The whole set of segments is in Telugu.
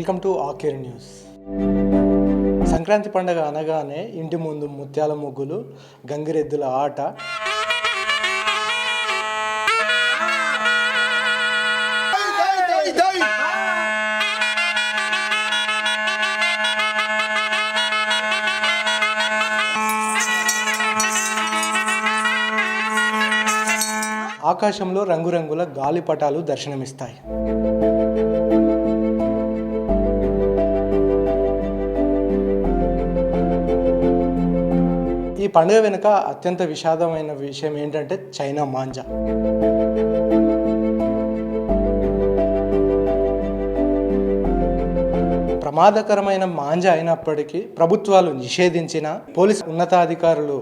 వెల్కమ్ టు ఆకేర్ న్యూస్. సంక్రాంతి పండుగ అనగానే ఇంటి ముందు ముత్యాల ముగ్గులు, గంగిరెద్దుల ఆట, ఆకాశంలో రంగురంగుల గాలిపటాలు దర్శనమిస్తాయి. ఈ పండుగ వెనుక అత్యంత విషాదమైన విషయం ఏంటంటే చైనా మాంజా. ప్రమాదకరమైన మాంజా అయినప్పటికీ ప్రభుత్వాలు నిషేధించిన, పోలీసు ఉన్నతాధికారులు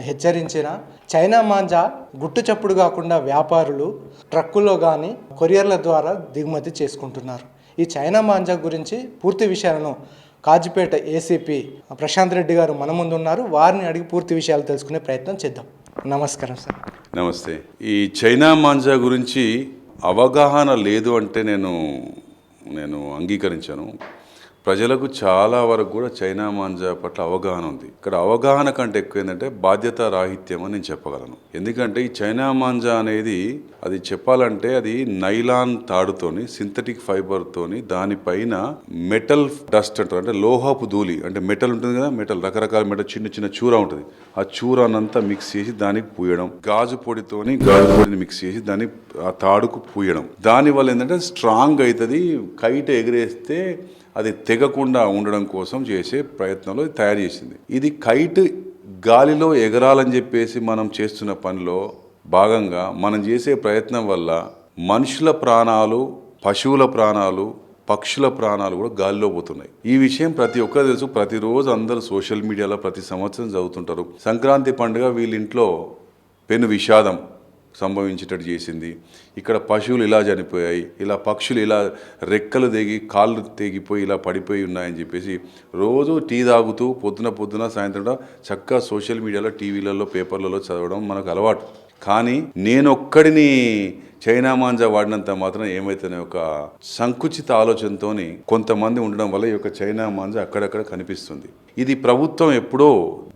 హెచ్చరించిన చైనా మాంజా గుట్టు చప్పుడు కాకుండా వ్యాపారులు ట్రక్కుల్లో కానీ కొరియర్ల ద్వారా దిగుమతి చేసుకుంటున్నారు. ఈ చైనా మాంజా గురించి పూర్తి విషయాలను కాజీపేట ఏసీపీ ప్రశాంత్ రెడ్డి గారు మన ముందు ఉన్నారు. వారిని అడిగి పూర్తి విషయాలు తెలుసుకునే ప్రయత్నం చేద్దాం. నమస్కారం సార్. నమస్తే. ఈ చైనా మాంజా గురించి అవగాహన లేదు అంటే నేను అంగీకరించాను. ప్రజలకు చాలా వరకు కూడా చైనా మాంజా పట్ల అవగాహన ఉంది. ఇక్కడ అవగాహన కంటే ఎక్కువ ఏంటంటే బాధ్యత రాహిత్యం అని నేను చెప్పగలను. ఎందుకంటే ఈ చైనా మాంజా అనేది అది చెప్పాలంటే అది నైలాన్ తాడుతోని, సింథటిక్ ఫైబర్తోని, దానిపైన మెటల్ డస్ట్ అంటారు, అంటే లోహపు ధూళి, అంటే మెటల్ ఉంటుంది కదా, మెటల్ రకరకాల మెటల్ చిన్న చిన్న చూర ఉంటుంది. ఆ చూరనంతా మిక్స్ చేసి దానికి పూయడం, గాజు పొడిని మిక్స్ చేసి దాన్ని ఆ తాడుకు పూయడం. దానివల్ల ఏంటంటే స్ట్రాంగ్ అవుతుంది. కైట్ ఎగిరేస్తే అది తెగకుండా ఉండడం కోసం చేసే ప్రయత్నంలో తయారు చేసింది. ఇది కైట్ గాలిలో ఎగరాలని చెప్పేసి మనం చేస్తున్న పనిలో భాగంగా మనం చేసే ప్రయత్నం వల్ల మనుషుల ప్రాణాలు, పశువుల ప్రాణాలు, పక్షుల ప్రాణాలు కూడా గాలిలో పోతున్నాయి. ఈ విషయం ప్రతి ఒక్కరు తెలుసు. ప్రతిరోజు అందరూ సోషల్ మీడియాలో ప్రతి సంవత్సరం చదువుతుంటారు. సంక్రాంతి పండుగ వీళ్ళింట్లో పెను విషాదం సంభవించేటట్టు చేసింది. ఇక్కడ పశువులు ఇలా చనిపోయాయి, ఇలా పక్షులు ఇలా రెక్కలు తెగి కాళ్ళు తెగిపోయి ఇలా పడిపోయి ఉన్నాయని చెప్పేసి రోజు టీ తాగుతూ పొద్దున సాయంత్రం చక్కగా సోషల్ మీడియాలో, టీవీలలో, పేపర్లలో చదవడం మనకు అలవాటు. కానీ నేనొక్కడిని చైనా మాంజా వాడినంత మాత్రం ఏమైతేనే ఒక సంకుచిత ఆలోచనతో కొంతమంది ఉండడం వల్ల ఈ యొక్క చైనా మాంజా అక్కడక్కడ కనిపిస్తుంది. ఇది ప్రభుత్వం ఎప్పుడో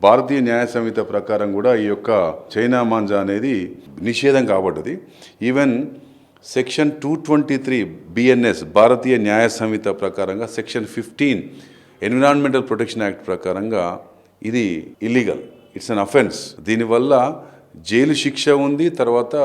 భారతీయ న్యాయ సంహిత ప్రకారం కూడా ఈ యొక్క చైనా మాంజా అనేది నిషేధం కాబడ్డది. ఈవెన్ సెక్షన్ 223 BNS భారతీయ న్యాయ సంహిత ప్రకారంగా సెక్షన్ 15 ఎన్విరాన్మెంటల్ ప్రొటెక్షన్ యాక్ట్ ప్రకారంగా ఇది ఇల్లీగల్, ఇట్స్ అన్ అఫెన్స్. దీనివల్ల జైలు శిక్ష ఉంది, తర్వాత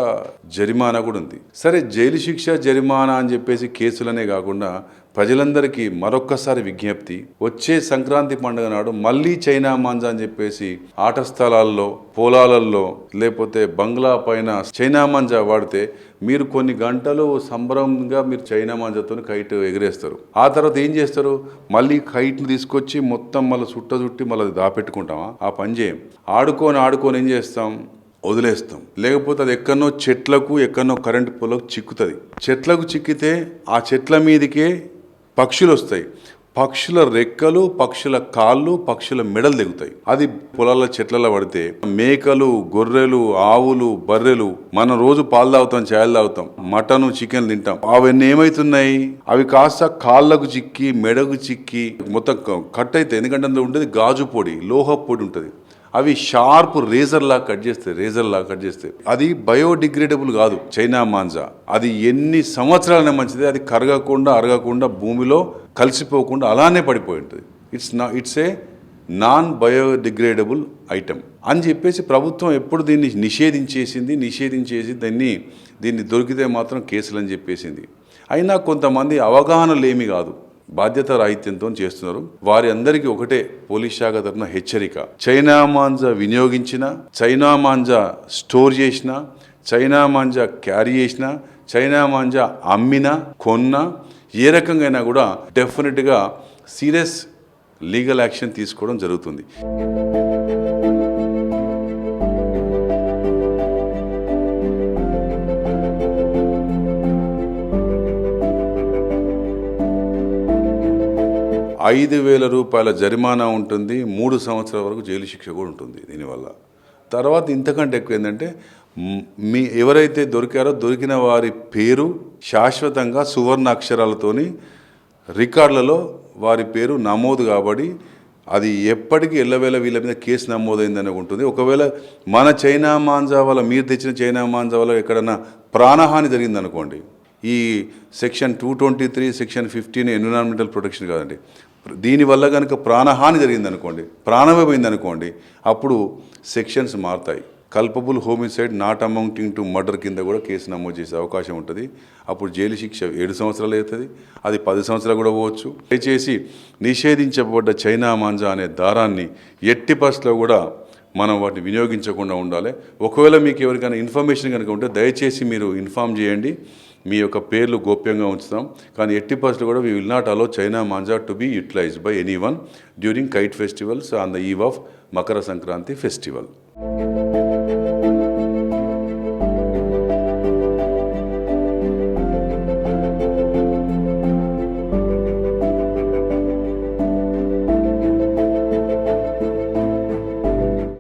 జరిమానా కూడా ఉంది. సరే, జైలు శిక్ష, జరిమానా అని చెప్పేసి కేసులనే కాకుండా ప్రజలందరికీ మరొక్కసారి విజ్ఞప్తి, వచ్చే సంక్రాంతి పండుగ నాడు మళ్ళీ చైనా మాంజా అని చెప్పేసి ఆట స్థలాల్లో, పొలాలలో, లేకపోతే బంగ్లా పైన చైనా మాంజా వాడితే మీరు కొన్ని గంటలు సంబరంగా మీరు చైనా మాంజాతో కైట్ ఎగిరేస్తారు. ఆ తర్వాత ఏం చేస్తారు? మళ్ళీ కైట్ని తీసుకొచ్చి మొత్తం మళ్ళీ చుట్టి మళ్ళీ దాపెట్టుకుంటామా? ఆ పని చేయం. ఆడుకొని ఏం చేస్తాం? వదిలేస్తాం. లేకపోతే అది ఎక్కడనో ఎక్కడనో కరెంటు పోలకు చిక్కుతుంది. చెట్లకు చిక్కితే ఆ చెట్ల మీదకే పక్షులు వస్తాయి. పక్షుల రెక్కలు, పక్షుల కాళ్ళు, పక్షుల మెడలు తెగుతాయి. అది పొలాల చెట్లలో పడితే మేకలు, గొర్రెలు, ఆవులు, బర్రెలు, మనం రోజు పాలు తాగుతాం, చాయలు తాగుతాం, మటను, చికెన్ తింటాం. అవన్నీ ఏమవుతున్నాయి? అవి కాస్త కాళ్ళకు చిక్కి, మెడకు చిక్కి మొత్తం కట్ అవుతాయి. ఎందుకంటే అందులో ఉండేది గాజు పొడి, లోహ పొడి ఉంటుంది. అవి షార్ప్ రేజర్ లా కట్ చేస్తాయి. అది బయోడిగ్రేడబుల్ కాదు చైనా మాంజా. అది ఎన్ని సంవత్సరాలనే మంచిది, అది అరగకుండా భూమిలో కలిసిపోకుండా అలానే పడిపోయి ఉంటుంది. It's a non biodegradable item అని చెప్పేసి ప్రభుత్వం ఎప్పుడు దీన్ని నిషేధించేసి దీన్ని దొరికితే మాత్రం కేసులు అని చెప్పేసింది. అయినా కొంతమంది అవగాహన లేమి కాదు, బాధ్యత రాహిత్యంతో చేస్తున్నారు. వారి అందరికీ ఒకటే పోలీస్ శాఖ తరఫున హెచ్చరిక: చైనా మాంజా వినియోగించిన, చైనా మాంజా స్టోర్ చేసిన, చైనా మాంజా క్యారీ చేసిన, చైనా మాంజా అమ్మినా, కొన్నా, ఏ రకంగా అయినా కూడా డెఫినెట్గా సీరియస్ లీగల్ యాక్షన్ తీసుకోవడం జరుగుతుంది. ₹5,000 జరిమానా ఉంటుంది, 3 సంవత్సరాల వరకు జైలు శిక్ష కూడా ఉంటుంది దీనివల్ల. తర్వాత ఇంతకంటే ఎక్కువ ఏంటంటే ఎవరైతే దొరికిన వారి పేరు శాశ్వతంగా సువర్ణ అక్షరాలతోని రికార్డులలో వారి పేరు నమోదు కాబడి అది ఎప్పటికీ ఎల్లవేళ వీళ్ళ మీద కేసు నమోదైందని ఉంటుంది. ఒకవేళ మన చైనా మాంజా వల్ల, మీరు తెచ్చిన చైనా మాంజా వల్ల ఎక్కడన్నా ప్రాణహాని జరిగిందనుకోండి, ఈ సెక్షన్ 223 సెక్షన్ 15 ఎన్విరాన్మెంటల్ ప్రొటెక్షన్ కాదండి, దీనివల్ల కనుక ప్రాణహాని జరిగిందనుకోండి, ప్రాణమే పోయిందనుకోండి, అప్పుడు సెక్షన్స్ మారుతాయి. Culpable homicide not amounting to murder కింద కూడా కేసు నమోదు చేసే అవకాశం ఉంటుంది. అప్పుడు జైలు శిక్ష 7 సంవత్సరాలు అవుతుంది, అది 10 సంవత్సరాలు కూడా పోవచ్చు. దయచేసి నిషేధించబడ్డ చైనా మాంజా అనే దారాన్ని ఎట్టి పరిస్థితిలో కూడా మనం వాటిని వినియోగించకుండా ఉండాలి. ఒకవేళ మీకు ఎవరికైనా ఇన్ఫర్మేషన్ కనుక ఉంటే దయచేసి మీరు ఇన్ఫామ్ చేయండి. మీ యొక్క పేర్లు గోప్యంగా ఉంచుతాం. కానీ ఎట్టి పరిస్థితుల్లో కూడా we will not allow China manja to be utilized by anyone during kite festivals on the eve of Makar Sankranti festival.